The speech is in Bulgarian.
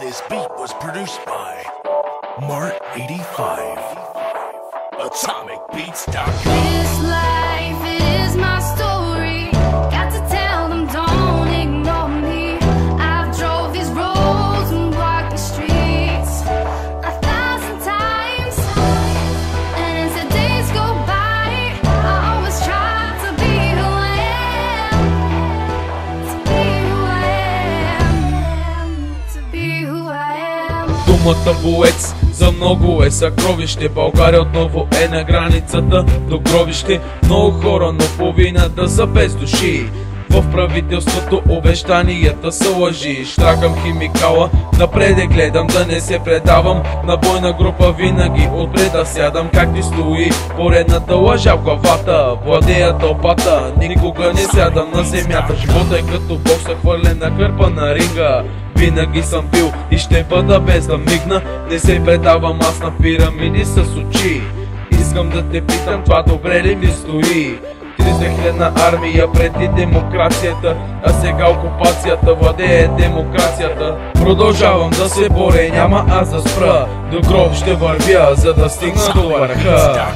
This beat was produced by Mart85. AtomicBeats.com. This life is my story. Got to tell them, don't ignore me. I've drove these roads and walked the streets 1,000 times, and as the days go by, I always try to be who I am, to be who I am, to be who I am. Думата боец за много е съкровище. България отново е на границата до гробище. Много хора, но половината са без души. В правителството обещанията са лъжи. Щракам химикала, напред гледам да не се предавам. На бойна група винаги отпред да сядам. Как ти стои поредната лъжа в главата, владея тълпата, никога не сядам на земята. Живота е като бокса, хвърлен на кърпа на ринга. Винаги съм бил и ще бъда без да мигна. Не се предавам аз на пирамиди с очи. Искам да те питам, това добре ли ми стои? 30-хилядна армия преди демокрацията, а сега окупацията владее демокрацията. Продължавам да се боря, няма аз да спра. До гроб ще вървя, за да стигна до върха.